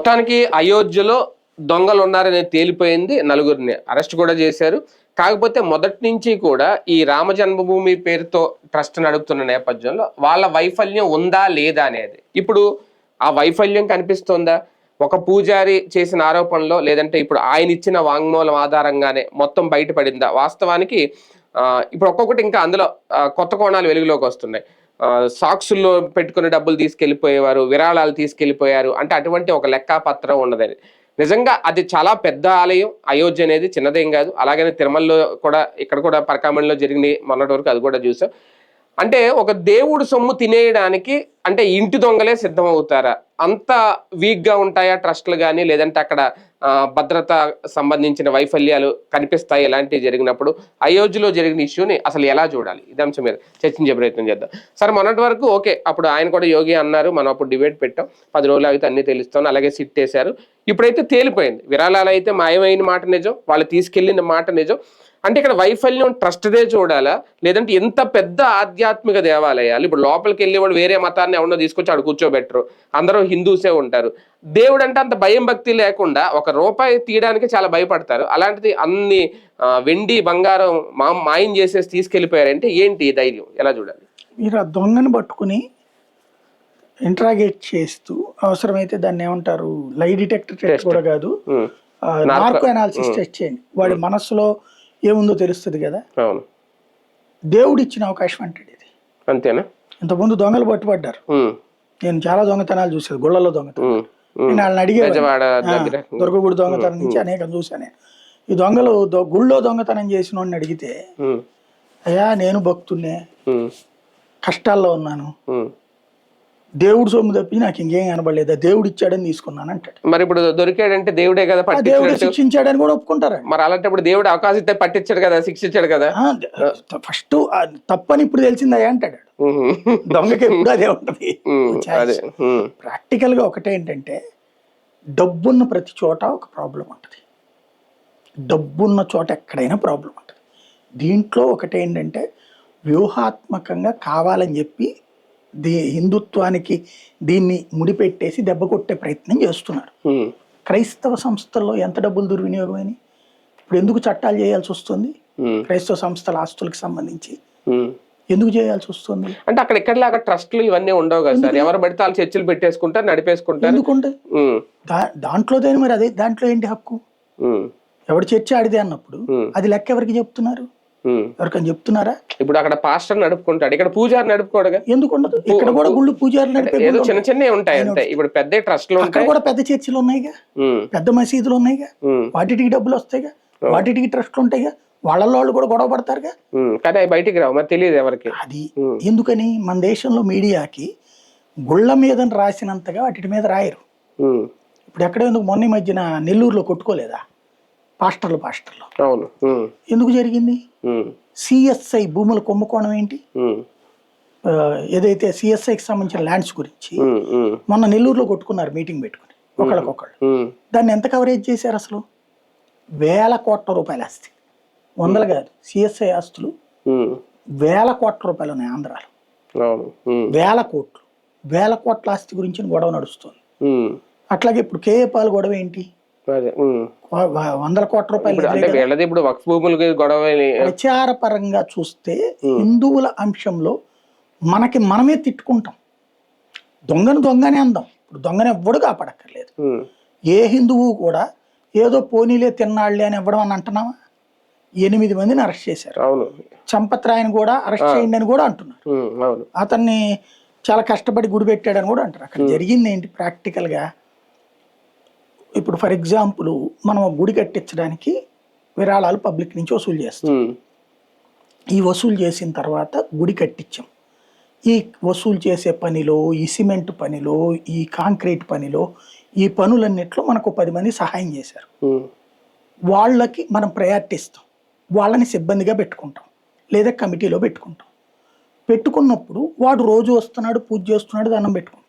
మొత్తానికి అయోధ్యలో దొంగలు ఉన్నారని తేలిపోయింది. నలుగురిని అరెస్ట్ కూడా చేశారు. కాకపోతే మొదటి నుంచి కూడా ఈ రామ జన్మభూమి పేరుతో ట్రస్ట్ నడుపుతున్న నేపథ్యంలో వాళ్ళ వైఫల్యం ఉందా లేదా అనేది ఇప్పుడు ఆ వైఫల్యం కనిపిస్తోందా? ఒక పూజారి చేసిన ఆరోపణలో లేదంటే ఇప్పుడు ఆయన ఇచ్చిన వాంగ్మూలం ఆధారంగానే మొత్తం బయటపడిందా? వాస్తవానికి ఇప్పుడు ఒక్కొక్కటి ఇంకా అందులో కొత్త కోణాలు వెలుగులోకి వస్తున్నాయి. సాక్సుల్లో పెట్టుకుని డబ్బులు తీసుకెళ్లిపోయేవారు, విరాళాలు తీసుకెళ్లిపోయారు అంటే అటువంటి ఒక లెక్కాపత్రం ఉన్నదని. నిజంగా అది చాలా పెద్ద ఆలయం. అయోధ్య అనేది చిన్నదేం కాదు. అలాగనే తిరుమలలో కూడా ఇక్కడ కూడా పరకామణిలో జరిగింది మొన్నటి వరకు, అది కూడా చూసాం. అంటే ఒక దేవుడు సొమ్ము తినేయడానికి అంటే ఇంటి దొంగలే సిద్ధమవుతారా? అంత వీక్ గా ఉంటాయా ట్రస్ట్లు కానీ, లేదంటే అక్కడ భద్రత సంబంధించిన వైఫల్యాలు కనిపిస్తాయి ఇలాంటివి జరిగినప్పుడు? అయోధ్యలో జరిగిన ఇష్యూని అసలు ఎలా చూడాలి? ఇది అంశం మీద చర్చించే ప్రయత్నం చేద్దాం. సరే, మొన్నటి వరకు ఓకే, అప్పుడు ఆయన కూడా యోగి అన్నారు, మనం అప్పుడు డిబేట్ పెట్టాం, 10 రోజులు అయితే అన్ని తెలుస్తాం, అలాగే సిట్ వేశారు. ఇప్పుడైతే తేలిపోయింది, విరాళాలు అయితే మాయమైన మాట నిజం, వాళ్ళు తీసుకెళ్లిన మాట నిజం. అంటే ఇక్కడ వైఫల్యం ట్రస్ట్దే చూడాలా, లేదంటే ఎంత పెద్ద ఆధ్యాత్మిక దేవాలయాలు ఇప్పుడు లోపలికి వెళ్ళేవాడు వేరే మతాన్ని ఎవరినో తీసుకొచ్చి ఆడు కూర్చోబెట్టరు, అందరూ హిందూసే ఉంటారు. దేవుడు అంటే అంత భయం భక్తి లేకుండా ఒక రూపాయి తీయడానికి చాలా భయపడతారు. అలాంటిది అన్ని వెండి బంగారం మాయం చేసేసి తీసుకెళ్లిపోయారంటే ఏంటి ధైర్యం? ఎలా చూడాలి? మీరు ఆ దొంగని పట్టుకుని ఇంట్రాగేట్ చేస్తూ అవసరమైతే దాన్ని ఏమంటారు, లై డిటెక్టర్ టెస్ట్ కూడా కాదు, నార్కో అనాలిసిస్ టెస్ట్ చేయండి, వాడి మనస్సులో ఏముందో తెలుస్తుంది కదా. దేవుడు ఇచ్చిన అవకాశం అంటాడు ఇది. అంతేనా? ఇంతకుముందు దొంగలు పట్టుబడ్డారు. నేను చాలా దొంగతనాలు చూసేది, గుళ్ళలో దొంగతనం. నేను వాళ్ళని అడిగేవాడు, దుర్గగుడి దొంగతనం నుంచి అనేకం చూసాను. ఈ దొంగలు గుళ్ళో దొంగతనం చేసిన వాడిని అడిగితే, అయ్యా నేను భక్తున్నే, కష్టాల్లో ఉన్నాను, దేవుడు సొమ్ము తప్పి నాకు ఇంకేం కనబడలేదు, దేవుడు ఇచ్చాడని తీసుకున్నాను అంటాడు. మరి ఇప్పుడు దొరికాడంటే దేవుడే కదా, దేవుడు శిక్షించాడని కూడా ఒప్పుకుంటారు. మరి అలాంటప్పుడు దేవుడు అవకాశం ఇస్తే పట్టించాడు కదా, శిక్షించాడు కదా. ఫస్ట్ తప్పని ఇప్పుడు తెలిసిందయ్యా అంటాడు. దొంగకి ఎప్పుడు అదే ఉంటది. ప్రాక్టికల్ గా ఒకటే ఏంటంటే, డబ్బున్న ప్రతి చోట ఒక ప్రాబ్లం ఉంటుంది, డబ్బున్న చోట ఎక్కడైనా ప్రాబ్లం ఉంటుంది. దీంట్లో ఒకటేంటంటే, వ్యూహాత్మకంగా కావాలని చెప్పి హిందుత్వానికి దీన్ని ముడిపెట్టేసి దెబ్బ కొట్టే ప్రయత్నం చేస్తున్నారు. క్రైస్తవ సంస్థల్లో ఎంత డబ్బులు దుర్వినియోగమైనవి, ఇప్పుడు ఎందుకు చట్టాలు చేయాల్సి వస్తుంది? క్రైస్తవ సంస్థల ఆస్తులకు సంబంధించి ఎందుకు చేయాల్సి వస్తుంది అంటే, అక్కడ ఎక్కడలాగా ట్రస్ట్లు ఇవన్నీ ఉండవు కదా సార్, ఎవరు పడితే వాళ్ళు చర్చలు పెట్టేసుకుంటారు, నడిపేసుకుంటారు. ఎందుకుంటే దాంట్లో మరి అదే దాంట్లో ఏంటి హక్కు? ఎవడు చర్చ ఆడితే అన్నప్పుడు అది లెక్క ఎవరికి చెప్తున్నారు? ఎవరికని చెప్తున్నారా? ఇప్పుడు అక్కడ పాస్టర్ నడుపుకుంటాడు, ఇక్కడ పూజారి నడుపుకోడుగా. ఎందుకు ఉండదు? ఇక్కడ కూడా గుళ్ళు పూజారి ఏదో చిన్న చిన్నవి ఉంటాయి అంతే. ఇప్పుడు పెద్ద ట్రస్ట్లు అక్కడ కూడా పెద్ద చర్చిలు ఉన్నాయిగా, పెద్ద మసీదులు ఉన్నాయిగా, వాటికి డబ్బులు వస్తాయిగా, వాటికి ట్రస్ట్లు ఉంటాయిగా, వాళ్ళలో కూడా గొడవ పడతారుగా. కానీ అవి బయటికి రావు, మరి తెలియదు ఎవరికి. అది ఎందుకని మన దేశంలో మీడియాకి గుళ్ళ మీద రాసినంతగా వాటి మీద రాయరు. ఇప్పుడు ఎక్కడ ఎందుకు మొన్న మధ్యన నెల్లూరులో కొట్టుకోలేదా పాస్టర్లు? అవును, ఎందుకు జరిగింది? సిఎస్ఐ భూముల కుంభకోణం ఏంటి? ఏదైతే సిఎస్ఐకి సంబంధించిన ల్యాండ్స్ గురించి మొన్న నెల్లూరులో కొట్టుకున్నారు మీటింగ్ పెట్టుకుని ఒకళ్ళకొకళ్ళు. దాన్ని ఎంత కవరేజ్ చేశారు? అసలు వేల కోట్ల రూపాయల ఆస్తి, వందలు కాదు, సిఎస్ఐ ఆస్తులు వేల కోట్ల రూపాయలు ఉన్నాయి ఆంధ్రాలో. వేల కోట్ల ఆస్తి గురించి గొడవ నడుస్తుంది. అట్లాగే ఇప్పుడు కేఏ పాల్ గొడవ ఏంటి? వందల కోట్ల రూపాయలు. ప్రచార పరంగా చూస్తే హిందువుల అంశంలో మనమే తిట్టుకుంటాం. దొంగనే అందాం. ఇప్పుడు దొంగని ఎవ్వడు కాపాడక్కర్లేదు. ఏ హిందువు కూడా ఏదో పోనీలే తిన్నాళ్లే అని ఇవ్వడం అని అంటున్నావా? 8 మందిని అరెస్ట్ చేశారు. చంపత్రాయని కూడా అరెస్ట్ చేయండి అని కూడా అంటున్నారు. అతన్ని చాలా కష్టపడి గుడి పెట్టాడని కూడా అంటారు. అక్కడ జరిగింది ఏంటి ప్రాక్టికల్ గా? ఇప్పుడు ఫర్ ఎగ్జాంపుల్, మనం గుడి కట్టించడానికి విరాళాలు పబ్లిక్ నుంచి వసూలు చేస్తాం. ఈ వసూలు చేసిన తర్వాత గుడి కట్టించాం. ఈ వసూలు చేసే పనిలో, ఈ సిమెంట్ పనిలో, ఈ కాంక్రీట్ పనిలో, ఈ పనులన్నిట్లో మనకు 10 మంది సహాయం చేశారు. వాళ్ళకి మనం ప్రయారిటీ ఇస్తాం, వాళ్ళని సిబ్బందిగా పెట్టుకుంటాం, లేదా కమిటీలో పెట్టుకున్నప్పుడు వాడు రోజు వస్తున్నాడు, పూజ చేస్తున్నాడు, దండం పెట్టుకుంటున్నాడు.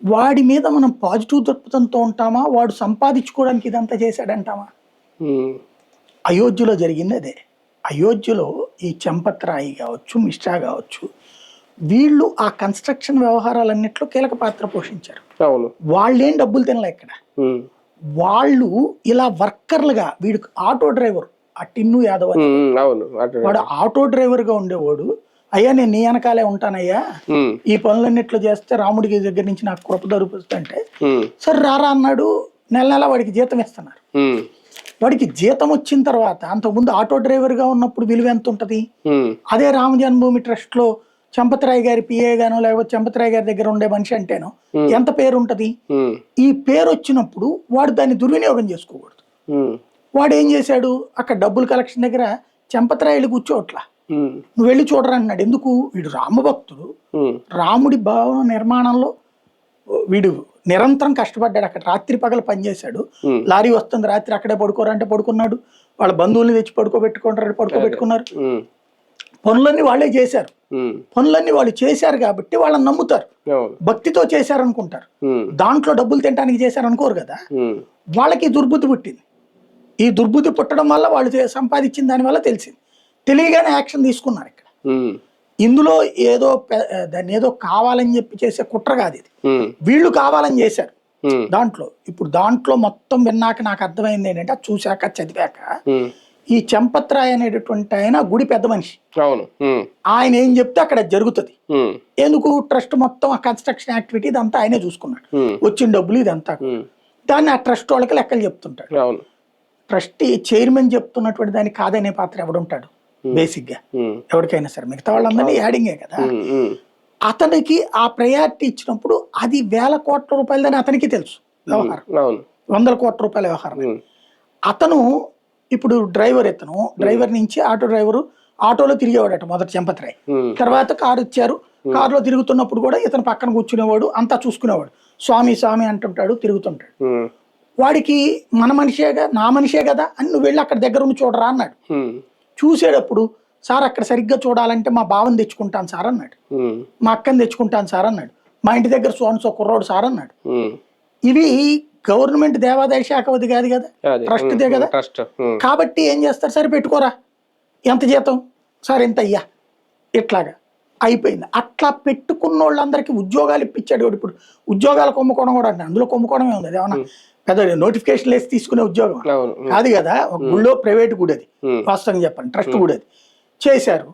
వాడి మీద మనం పాజిటివ్ దృక్పథంతో ఉంటామా? వాడు సంపాదించుకోవడానికి ఇదంతా చేశాడంటామా? అయోధ్యలో జరిగింది అదే. అయోధ్యలో ఈ చంపత్రాయి కావచ్చు, మిశ్రా కావచ్చు, వీళ్ళు ఆ కన్స్ట్రక్షన్ వ్యవహారాలన్నింటిలో కీలక పాత్ర పోషించారు. అవును. వాళ్ళేం డబ్బులు తినలే ఇక్కడ. వాళ్ళు ఇలా వర్కర్లుగా, వీడికి ఆటో డ్రైవర్ ఆ టిన్ను యాదవ్ అని, వాడు ఆటో డ్రైవర్ గా ఉండేవాడు. అయ్యా నేను నీ వెనకాలే ఉంటానయ్యా, ఈ పనులన్నిట్లో చేస్తే రాముడికి దగ్గర నుంచి నాకు కృప దొరుకుతుంటే సరే రారా అన్నాడు. నెల నెల వాడికి జీతం ఇస్తున్నారు. వాడికి జీతం వచ్చిన తర్వాత అంతకుముందు ఆటో డ్రైవర్ గా ఉన్నప్పుడు విలువ ఎంత ఉంటది? అదే రామ జన్మభూమి ట్రస్ట్ లో చంపతరాయ్ గారి పిఏ గానో లేకపోతే చంపతరాయ్ గారి దగ్గర ఉండే మనిషి అంటేనో ఎంత పేరు ఉంటది? ఈ పేరు వచ్చినప్పుడు వాడు దాన్ని దుర్వినియోగం చేసుకోకూడదు. వాడు ఏం చేశాడు, అక్కడ డబ్బులు కలెక్షన్ దగ్గర చంపతరాయులు కూర్చోట్లా, నువ్వు వెళ్ళి చూడరా అన్నాడు. ఎందుకు? వీడు రామభక్తుడు, రాముడి భవన నిర్మాణంలో వీడు నిరంతరం కష్టపడ్డాడు. అక్కడ రాత్రి పగలు పనిచేశాడు. లారీ వస్తుంది రాత్రి అక్కడే పడుకోరంటే పడుకున్నాడు. వాళ్ళ బంధువుల్ని తెచ్చి పడుకోబెట్టుకున్నారు. పనులన్నీ వాళ్ళే చేశారు. పనులన్నీ వాళ్ళు చేశారు కాబట్టి వాళ్ళని నమ్ముతారు, భక్తితో చేశారు అనుకుంటారు. దాంట్లో డబ్బులు తినడానికి చేశారు అనుకోరు కదా. వాళ్ళకి దుర్బుద్ధి పుట్టింది. ఈ దుర్బుద్ధి పుట్టడం వల్ల వాళ్ళు సంపాదించిన దాని వల్ల తెలిసింది. తెలియగానే యాక్షన్ తీసుకున్నారు. ఇక్కడ ఇందులో ఏదో దాన్ని ఏదో కావాలని చెప్పి చేసే కుట్ర కాదు ఇది. వీళ్ళు కావాలని చేశారు దాంట్లో. ఇప్పుడు దాంట్లో మొత్తం విన్నాక నాకు అర్థమైంది ఏంటంటే, చూశాక చదివాక, ఈ చంపత్రాయ్ అనేటటువంటి ఆయన గుడి పెద్ద మనిషి. ఆయన ఏం చెప్తే అక్కడ జరుగుతుంది. ఎందుకు? ట్రస్ట్ మొత్తం ఆ కన్స్ట్రక్షన్ యాక్టివిటీ ఇదంతా ఆయనే చూసుకున్నాడు. వచ్చిన డబ్బులు ఇదంతా దాన్ని ఆ ట్రస్ట్ వాళ్ళకి లెక్కలు చెప్తుంటాడు. ట్రస్టీ చైర్మన్ చెప్తున్నటువంటి దానికి కాదనే పాత్ర ఎవడుంటాడు బేసిక్ గా? ఎవరికైనా సరే. మిగతా వాళ్ళందరినీ యాడింగే కదా. అతనికి ఆ ప్రయారిటీ ఇచ్చినప్పుడు అది వేల కోట్ల రూపాయలని అతనికి తెలుసు వ్యవహారం, 100 కోట్ల రూపాయల వ్యవహారం. అతను ఇప్పుడు డ్రైవర్ నుంచి ఆటో డ్రైవరు ఆటోలో తిరిగేవాడట మొదటి చంపత్రాయ్. తర్వాత కారు ఇచ్చారు. కారులో తిరుగుతున్నప్పుడు కూడా ఇతను పక్కన కూర్చునేవాడు, అంతా చూసుకునేవాడు. స్వామి స్వామి అంటుంటాడు, తిరుగుతుంటాడు. వాడికి మన మనిషేగా, నా మనిషే కదా అని నువ్వు వెళ్ళి అక్కడ దగ్గర ఉండి చూడరా అన్నాడు. చూసేటప్పుడు, సార్ అక్కడ సరిగ్గా చూడాలంటే మా బావని తెచ్చుకుంటాను సార్ అన్నాడు, మా అక్కని తెచ్చుకుంటాను సార్ అన్నాడు, మా ఇంటి దగ్గర సోన్సో కుర్రోడు సార్ అన్నాడు. ఇవి గవర్నమెంట్ దేవాదాయ శాఖవది కాదు కదా, ట్రస్ట్దే కదా. కాబట్టి ఏం చేస్తారు, సరే పెట్టుకోరా, ఎంత జీతం సార్ ఎంత అయ్యా, ఇట్లాగా అయిపోయింది. అట్లా పెట్టుకున్న వాళ్ళందరికీ ఉద్యోగాలు ఇప్పించాడు. ఇప్పుడు ఉద్యోగాలు కొమ్ముకోవడం కూడా అంటే అందులో కొమ్ముకోవడమే ఉంది. అది ఏమన్నా పెద్ద నోటిఫికేషన్ వేసి తీసుకునే ఉద్యోగం కాదు కదా. ఒక గుళ్ళో ప్రైవేట్ గుడి అది, వాస్తవంగా చెప్పండి ట్రస్ట్ గుడి అది చేశారు.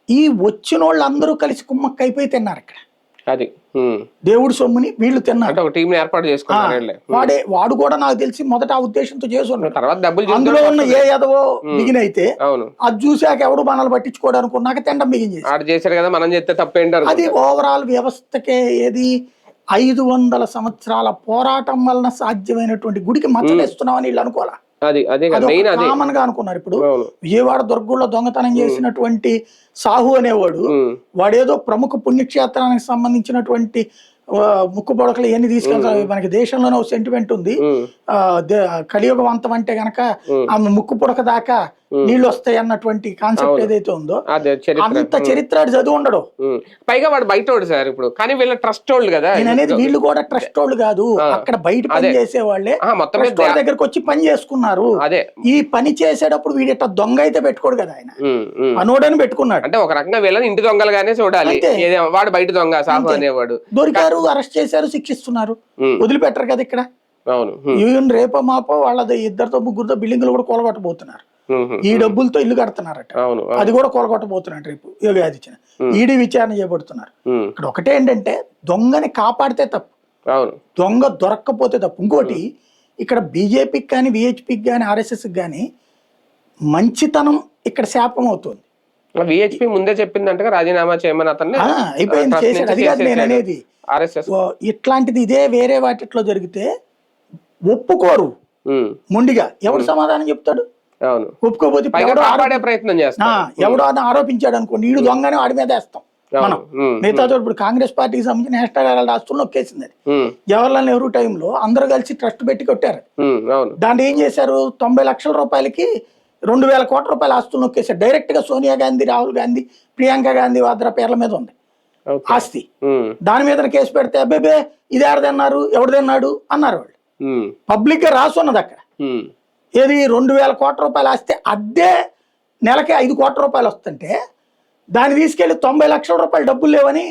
ఈ వచ్చిన వాళ్ళందరూ కలిసి కుమ్మక్క అయిపోయి తిన్నారు అక్కడ. అది దేవుడి సొమ్ముని వీళ్ళు తిన్నారు. వాడు కూడా నాకు తెలిసి మొదట ఆ ఉద్దేశంతో చేసుకున్నాడు. అందులో ఉన్న ఏ ఎదవో మిగినైతే అది చూసాక ఎవడు మనల్ని పట్టించుకోవడానికి ఉన్నాక తిండం మిగిలింది. అది ఓవరాల్ వ్యవస్థకే ఏది 500 సంవత్సరాల పోరాటం వలన సాధ్యమైనటువంటి గుడికి మచ్చలేస్తున్నామని వీళ్ళు అనుకోవాలా. కామన్ గా అనుకున్నారు. ఇప్పుడు విజయవాడ దుర్గంలో దొంగతనం చేసినటువంటి సాహు అనేవాడు, వాడేదో ప్రముఖ పుణ్యక్షేత్రానికి సంబంధించినటువంటి ముక్కు పొడకలు ఇవన్నీ తీసుకెళ్తారు. మనకి దేశంలోనే ఒక సెంటిమెంట్ ఉంది, కలియుగం అంతం అంటే గనక ఆ ముక్కు పొడక దాకా నీళ్లు వస్తాయి అన్నటువంటి కాన్సెప్ట్ ఏదైతే ఉందో అంత చరిత్ర చదువు ఉండడు. పైగా వాడు బయట సార్ ఇప్పుడు, కానీ వీళ్ళ ట్రస్ట్ వాళ్ళు కదా. నేను అనేది వీళ్ళు కూడా ట్రస్ట్ వాళ్ళు కాదు, అక్కడ బయట పని చేసే వాళ్ళే దగ్గరకు వచ్చి పని చేసుకున్నారు. ఈ పని చేసేటప్పుడు వీడి దొంగ అయితే పెట్టుకోడు కదా, ఆయన పనోడని పెట్టుకున్నాడు. అంటే ఒక రకంగా వీళ్ళని ఇంటి దొంగలుగానే చూడాలి, వాడు బయట దొంగ సాహు అనేవాడు. దొరికారు, అరెస్ట్ చేశారు, శిక్షిస్తున్నారు, వదిలిపెట్టరు కదా ఇక్కడ. ఈవెన్ రేపో మాపో వాళ్ళ 2 3 బిల్డింగ్లు కూడా కూలగొట్టబోతున్నారు. ఈ డబ్బులతో ఇల్లు కడుతున్నారట, అది కూడా కూలగొట్టబోతున్నారు రేపు యోగి ఆదిత్యనాథ్. ఈడీ విచారణ చేయబడుతున్నారు. ఇక్కడ ఒకటే ఏంటంటే, దొంగని కాపాడితే తప్పు, దొంగ దొరక్కపోతే తప్పు. ఇంకోటి ఇక్కడ బీజేపీకి కానీ విహెచ్పికి కానీ ఆర్ఎస్ఎస్కి కానీ మంచితనం ఇక్కడ శాపం అవుతుంది. విహెచ్పి ముందే చెప్పిందంటే రాజీనామా చేయమని అతన్ని అయిపోయింది, చేశాడు. అది కాదు నేను అనేది. ఇట్లాంటిది ఇదే వేరే వాటిలో జరిగితే ఒప్పుకోరు మొండిగా. ఎవడు సమాధానం చెప్తాడు? ఒప్పుకోపోతే ప్రయత్నం చేస్తాం. ఎవడో అని ఆరోపించాడు అనుకోండి, వీడు దొంగనే వాడి మీద వేస్తాం మనం. మిగతా ఇప్పుడు కాంగ్రెస్ పార్టీకి సంబంధించి నేషనల్ హెరాల్డ్ రాష్ట్రంలో నొక్కేసింది అది. జవహర్లాల్ నెహ్రూ టైంలో అందరూ కలిసి ట్రస్ట్ పెట్టి కొట్టారు. దాన్ని ఏం చేశారు, 90 లక్షల రూపాయలకి 2000 కోట్ల రూపాయల ఆస్తులు నొక్కేశారు. డైరెక్ట్ గా సోనియా గాంధీ, రాహుల్ గాంధీ, ప్రియాంక గాంధీ వాద్రా పేర్ల మీద ఉంది ఆస్తి. దాని మీద కేసు పెడితే అబ్బేబే ఇది ఎవరిదన్నారు, ఎవరిదన్నాడు అన్నారు వాళ్ళు. పబ్లిక్ గా రాసున్నది అక్కడ. ఏది 2000 కోట్ల రూపాయలు ఆస్తే అద్దె నెలకి 5 కోట్ల రూపాయలు వస్తుంటే దాన్ని తీసుకెళ్లి 90 లక్షల రూపాయలు డబ్బులు లేవని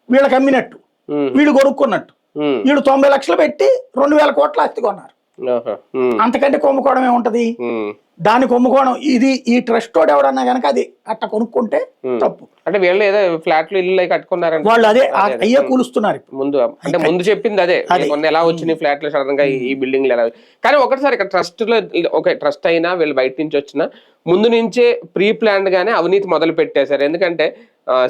వీళ్ళకి అమ్మినట్టు, ఉమ్, వీళ్ళు కొనుక్కున్నట్టు. ఉమ్, వీళ్ళు 90 లక్షలు పెట్టి 2000 కోట్ల ఆస్తి కొన్నారు. ఆహా, ఉమ్, అంతకంటే కుంభకోణం ఏముంటది? ఉమ్, దాని కుంభకోణం ఇది. ఈ ట్రస్ట్ వాడు ఎవడన్నా కనుక అది అట్ట కొనుక్కుంటే తప్పు. అంటే వీళ్ళు ఏదో ఫ్లాట్లు ఇల్లు కట్టుకున్నారంట. వాళ్ళు అదే అయ్యే కూలుస్తున్నారు ఇప్పుడు. ముందు అంటే ముందు చెప్పింది అదే, కొన్ని ఎలా వచ్చినాయి ఫ్లాట్లు సడన్ గా ఈ బిల్డింగ్లు ఎలా. కానీ ఒకటిసారి ఇక్కడ ట్రస్ట్ లో ఒక ట్రస్ట్ అయినా వీళ్ళు బయట నుంచి వచ్చినా ముందు నుంచే ప్రీ ప్లాన్డ్ గానే అవినీతి మొదలు పెట్టేశారు. ఎందుకంటే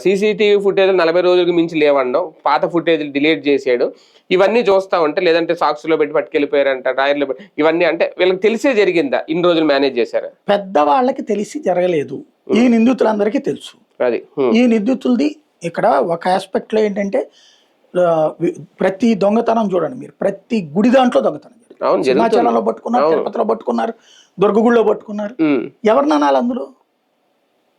సీసీటీవీ ఫుటేజ్ 40 రోజులకు మించి లేవండం, పాత ఫుటేజ్ డిలీట్ చేసాడు, ఇవన్నీ చూస్తా ఉంటే, లేదంటే సాక్స్ లో పెట్టి పట్టుకెళ్ళిపోయారంట, డ్రాయర్లో ఇవన్నీ అంటే వీళ్ళకి తెలిసే జరిగిందా? ఇన్ని రోజులు మేనేజ్ చేశారు. పెద్దవాళ్ళకి తెలిసి జరగలేదు, ఈ నిందితులందరికీ తెలుసు. అది ఈ నిందితులది ఇక్కడ ఒక ఆస్పెక్ట్ లో ఏంటంటే ప్రతి దొంగతనం చూడండి మీరు, ప్రతి గుడి దాంట్లో దొంగతనం అవును, సింహాచలంలో పట్టుకున్నారు, తిరుపతిలో పట్టుకున్నారు, దుర్గగుడిలో పట్టుకున్నారు. ఎవరిని అనాలి అందులో?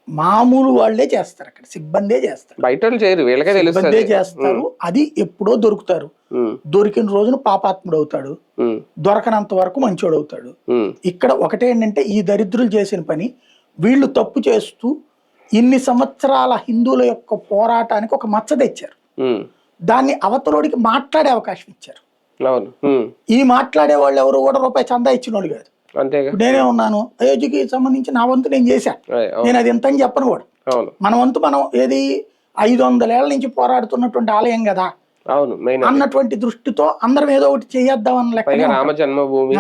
మామూలు వాళ్ళే చేస్తారు, అక్కడ సిబ్బందే చేస్తారు, బయట వాళ్ళు చేయరు, వీళ్ళకే సిబ్బందే చేస్తారు. అది ఎప్పుడో దొరుకుతారు, దొరికిన రోజున పాపాత్ముడు అవుతాడు, దొరకనంత వరకు మంచోడు అవుతాడు. ఇక్కడ ఒకటే ఏంటంటే ఈ దరిద్రులు చేసిన పని, వీళ్ళు తప్పు చేస్తూ ఇన్ని సంవత్సరాల హిందువుల యొక్క పోరాటానికి ఒక మచ్చ తెచ్చారు. దాన్ని అవతలోడికి మాట్లాడే అవకాశం ఇచ్చారు. ఈ మాట్లాడే వాళ్ళు ఎవరు కూడా రూపాయి చందా ఇచ్చిన వాళ్ళు కాదు. నేనే ఉన్నాను, అయోధ్యకి సంబంధించి నా వంతు నేను చేశాను, నేను అది ఎంత అని చెప్పను కూడా. మన వంతు మనం ఏది 500 ఏళ్ల నుంచి పోరాడుతున్నటువంటి ఆలయం కదా అన్నటువంటి దృష్టితో అందరం ఏదో ఒకటి చేద్దాం అన్న లెక్క. రామ జన్మభూమి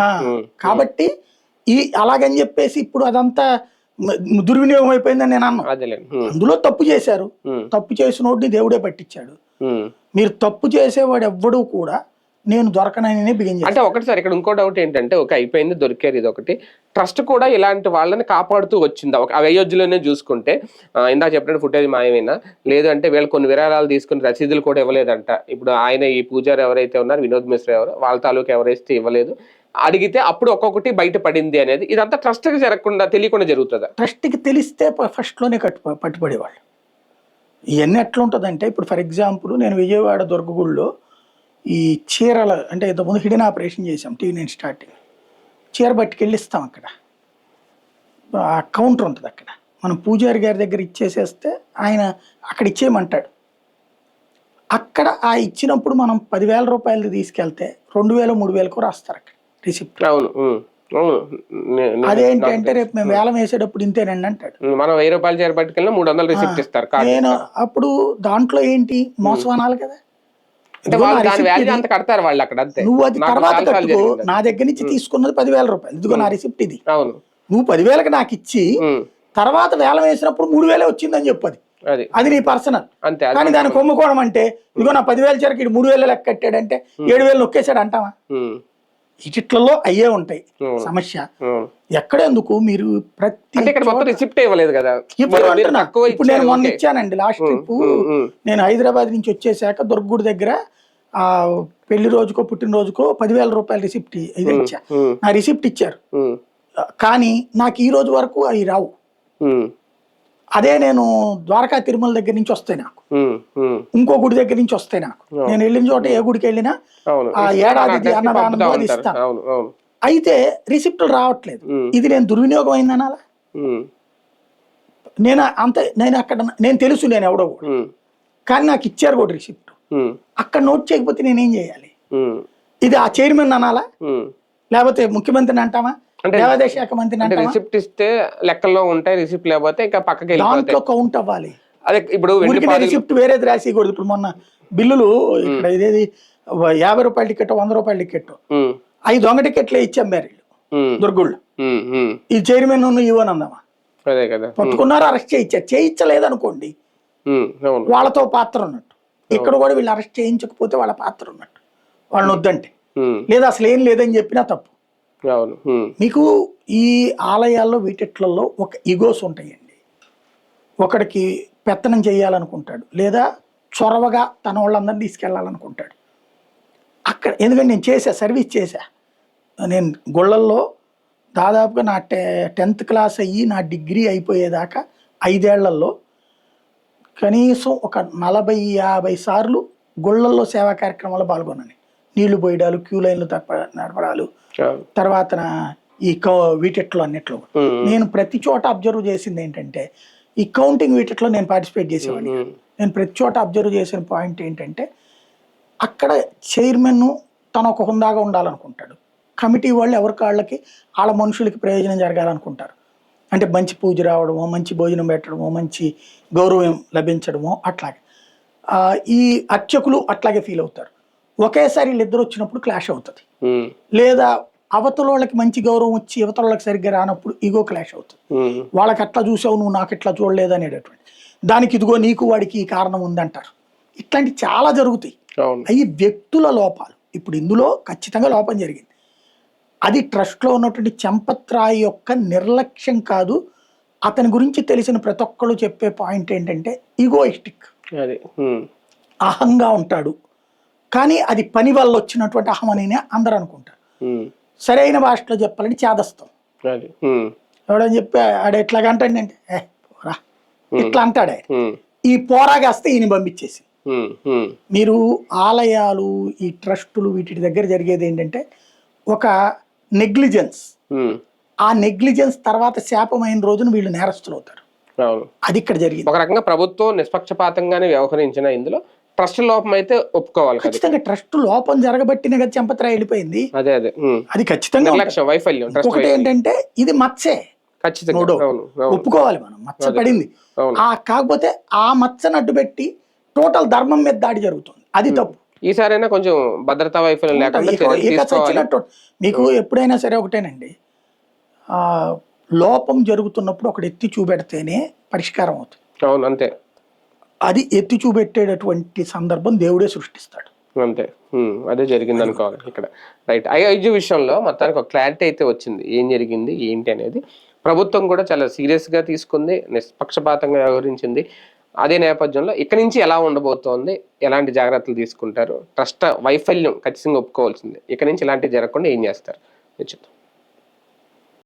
కాబట్టి అలాగని చెప్పేసి ఇప్పుడు అదంతా దుర్వినియోగం అయిపోయిందని నేను అన్నాను. అందులో తప్పు చేశారు, తప్పు చేసినోడిని దేవుడే పట్టించాడు. మీరు తప్పు చేసేవాడు ఎవ్వడూ కూడా నేను దొరకనని బిగిన్. అంటే ఒకటిసారి ఇక్కడ ఇంకో డౌట్ ఏంటంటే, ఒక అయిపోయింది దొరికారు, ఇది ఒకటి. ట్రస్ట్ కూడా ఇలాంటి వాళ్ళని కాపాడుతూ వచ్చిందా? ఒక అయోధ్యలోనే చూసుకుంటే ఇందాక చెప్పినట్టు ఫుటేజ్ మాయమైనా లేదు అంటే వీళ్ళు కొన్ని విరాళాలు తీసుకుని రసీదులు కూడా ఇవ్వలేదంట. ఇప్పుడు ఆయన ఈ పూజారి ఎవరైతే ఉన్నారు, వినోద్ మిశ్రా ఎవరు, వాళ్ళ తాలూకు ఎవరైతే ఇవ్వలేదు, అడిగితే అప్పుడు ఒక్కొక్కటి బయట పడింది అనేది, ఇదంతా ట్రస్ట్ కి జరగకుండా తెలియకుండా జరుగుతుందా? ట్రస్ట్ కి తెలిస్తే ఫస్ట్ లోనే పట్టుబడేవాళ్ళు. ఇవన్నీ ఎట్లా ఉంటుందంటే, ఇప్పుడు ఫర్ ఎగ్జాంపుల్ నేను విజయవాడ దుర్గగుడిలో ఈ చీరల అంటే ఇంతకుముందు హిడెన్ ఆపరేషన్ చేసాం TV9 స్టార్టింగ్. చీర పట్టుకెళ్ళిస్తాం, అక్కడ ఆ కౌంటర్ ఉంటుంది, అక్కడ మనం పూజారి గారి దగ్గర ఇచ్చేసేస్తే ఆయన అక్కడ ఇచ్చేయమంటాడు. అక్కడ ఆ ఇచ్చినప్పుడు మనం 10,000 రూపాయలు తీసుకెళ్తే 2,000 3,000 రాస్తారు అక్కడ రిసిప్ట్. అదేంటంటే రేపు మేము వేలం వేసేటప్పుడు ఇంతేనండి అంటాడు. మనం 1000 రూపాయలు చీర పట్టుకెళ్ళినా 300 రిసిప్ట్ ఇస్తారు. నేను అప్పుడు దాంట్లో ఏంటి మోసం అనాలి కదా, నువ్వు అది తర్వాత కట్టుకో, నా దగ్గర నుంచి తీసుకున్నది 10,000 రూపాయలు, ఇదిగో నా రిసిప్ట్ ఇది, నువ్వు 10,000కి నాకు ఇచ్చి తర్వాత వేలం వేసినప్పుడు 3,000 వచ్చిందని చెప్పది, అది నీ పర్సనల్. కానీ దాన్ని కొమ్ముకోవడం అంటే, ఇదిగో నా 10,000 చీరకి 3,000 లెక్క కట్టాడంటే 7,000 నొక్కేశాడు అంటావా? ఇట్లలో అయ్యే ఉంటాయి సమస్య. ఎక్కడెందుకు మీరు ప్రతి రిసిప్ట్ ఇవ్వలేదు కదా. ఇప్పుడు నేను మొన్న ఇచ్చానండి లాస్ట్ ట్రిప్, నేను హైదరాబాద్ నుంచి వచ్చేసాక దుర్గుడి దగ్గర ఆ పెళ్లి రోజుకో పుట్టినరోజుకో 10,000 రూపాయల రిసిప్ట్ ఇది ఇచ్చా, నా రిసిప్ట్ ఇచ్చారు. కానీ నాకు ఈ రోజు వరకు అవి రావు. అదే నేను ద్వారకా తిరుమల దగ్గర నుంచి వస్తాయి, నాకు ఇంకో గుడి దగ్గర నుంచి వస్తాయి. నాకు నేను వెళ్ళిన చోట ఏ గుడికి వెళ్ళినా ఆ ఏడాది అన్నదానంలో అది ఇస్తాను. అయితే రిసిప్ట్లు రావట్లేదు, ఇది నేను దుర్వినియోగం అయిందనాలా? నేను అక్కడ నేను తెలుసు నేను ఎవడో కూడా, కానీ నాకు ఇచ్చారు కూడా రిసిప్ట్. అక్కడ నోట్ చేయకపోతే నేనేం చేయాలి? ఇది ఆ చైర్మన్ అనాలా, లేకపోతే ముఖ్యమంత్రిని అంటామా, దేవాదాయ శాఖ మంత్రిని అంటామా? రిసిప్ట్ ఇస్తే లెక్కల్లో ఉంటాయి, రిసిప్ట్ లేకపోతే ఇంకా పక్కకి దాంట్లో కౌంట్ అవ్వాలి. అదే ఇప్పుడు రిసిప్ట్ వేరేది రాసేయకూడదు. ఇప్పుడు మొన్న బిల్లులు ఇక్కడ ఇదేది 50 రూపాయల టికెట్ 100 రూపాయల టికెట్ 5 దొంగ టికెట్లే ఇచ్చాం మీరు దుర్గుళ్ళు. ఈ చైర్మన్ ఇవ్వని అందామా? పట్టుకున్నారు, అరెస్ట్ చేయించలేదనుకోండి, వాళ్ళతో పాత్ర ఉన్నట్టు. ఇక్కడ కూడా వీళ్ళు అరెస్ట్ చేయించకపోతే వాళ్ళ పాత్ర ఉన్నట్టు, వాళ్ళని వద్దంటే, లేదా అసలు ఏం లేదని చెప్పినా తప్పు. మీకు ఈ ఆలయాల్లో వీటిట్లలో ఒక ఈగోస్ ఉంటాయండి. ఒకడికి పెత్తనం చేయాలనుకుంటాడు, లేదా చొరవగా తన వాళ్ళందరినీ తీసుకెళ్లాలనుకుంటాడు. అక్కడ ఎందుకంటే నేను సర్వీస్ చేశా. నేను గుళ్ళల్లో దాదాపుగా నా 10th క్లాస్ అయ్యి నా డిగ్రీ అయిపోయేదాకా 5 ఏళ్లలో కనీసం ఒక 40-50 సార్లు గుళ్ళల్లో సేవా కార్యక్రమాల్లో పాల్గొన్నాను. నీళ్లు పోయడాలు, క్యూ లైన్లు నడపడాలు, తర్వాత ఈ వీటిట్లో అన్నిట్లో. నేను ప్రతి చోట అబ్జర్వ్ చేసింది ఏంటంటే, ఈ కౌంటింగ్ వీటిలో నేను పార్టిసిపేట్ చేసేవాడిని. నేను ప్రతి చోట అబ్జర్వ్ చేసిన పాయింట్ ఏంటంటే అక్కడ చైర్మన్ తను ఒక హుందాగా ఉండాలనుకుంటాడు, కమిటీ వాళ్ళు ఎవరికి వాళ్ళకి వాళ్ళ మనుషులకి ప్రయోజనం జరగాలనుకుంటారు. అంటే మంచి పూజ రావడమో, మంచి భోజనం పెట్టడమో, మంచి గౌరవం లభించడమో అట్లాగే. ఈ అర్చకులు అట్లాగే ఫీల్ అవుతారు. ఒకేసారి వీళ్ళిద్దరు వచ్చినప్పుడు క్లాష్ అవుతుంది, లేదా అవతల వాళ్ళకి మంచి గౌరవం వచ్చి యువతల వాళ్ళకి సరిగ్గా రానప్పుడు ఈగో క్లాష్ అవుతుంది. వాళ్ళకి అట్లా చూసావు, నువ్వు నాకు ఇట్లా చూడలేదు అనేటటువంటి దానికి ఇదిగో నీకు వాడికి ఈ కారణం ఉందంటారు. ఇట్లాంటి చాలా జరుగుతాయి. అవి వ్యక్తుల లోపాలు. ఇప్పుడు ఇందులో ఖచ్చితంగా లోపం జరిగింది. అది ట్రస్ట్లో ఉన్నటువంటి చంపత్ రాయ్ యొక్క నిర్లక్ష్యం కాదు. అతని గురించి తెలిసిన ప్రతి ఒక్కళ్ళు చెప్పే పాయింట్ ఏంటంటే ఈగోయిస్టిక్, అహంగా ఉంటాడు. కానీ అది పని వల్ల వచ్చినటువంటి అహం అని అందరూ అనుకుంటారు. సరైన భాషలో చెప్పాలని చేదస్తాం. ఎవడని చెప్పి ఆడ ఎట్లాగంటాడంటే పోరా ఇట్లా అంటాడే. ఈ పోరాగాస్తే ఈయన పంపించేసి. మీరు ఆలయాలు, ఈ ట్రస్టులు వీటి దగ్గర జరిగేది ఏంటంటే ఒక నెగ్లిజెన్స్. ఆ నెగ్లిజెన్స్ తర్వాత శాపమైన రోజున వీళ్ళు నేరస్తులు అవుతారు. అది ఇక్కడ జరిగింది. ఒక రకంగా ప్రభుత్వం నిష్పక్షపాతంగానే వ్యవహరించిన ఇందులో ట్రస్ట్ లోపం అయితే ఒప్పుకోవాలి. ఖచ్చితంగా ట్రస్ట్ లోపం జరగబట్టిన కదా చంపత్రాయ్ వెళ్ళిపోయింది. అది ఖచ్చితంగా వైఫల్యం. ఒకటి ఏంటంటే ఇది మత్సే, ఒప్పుకోవాలి మనం, మచ్చ పడింది. కాకపోతే ఆ మచ్చను అడ్డు పెట్టి టోటల్ ధర్మం మీద దాడి జరుగుతుంది, అది తప్పు. ఈసారైనా కొంచెం భద్రతా వైఫల్యం లేకుండా మీకు ఎప్పుడైనా సరే ఒకటేనండి, లోపం జరుగుతున్నప్పుడు ఒకటి ఎత్తి చూపెడితేనే పరిష్కారం అవుతుంది. అవును, అంతే. అది ఎత్తి చూపెట్టేటటువంటి సందర్భం దేవుడే సృష్టిస్తాడు, అంతే. అదే జరిగింది అనుకోవాలి ఇక్కడ. రైట్. ఐఐజీ విషయంలో మొత్తానికి ఒక క్లారిటీ అయితే వచ్చింది, ఏం జరిగింది ఏంటి అనేది. ప్రభుత్వం కూడా చాలా సీరియస్ గా తీసుకుంది, నిష్పక్షపాతంగా వ్యవహరించింది. అదే నేపథ్యంలో ఇక్కడి నుంచి ఎలా ఉండబోతోంది, ఎలాంటి జాగ్రత్తలు తీసుకుంటారు, ట్రస్ట్ వైఫల్యం ఖచ్చితంగా ఒప్పుకోవాల్సింది. ఇక్కడి నుంచి ఇలాంటివి జరగకుండా ఏం చేస్తారు చెప్తాం.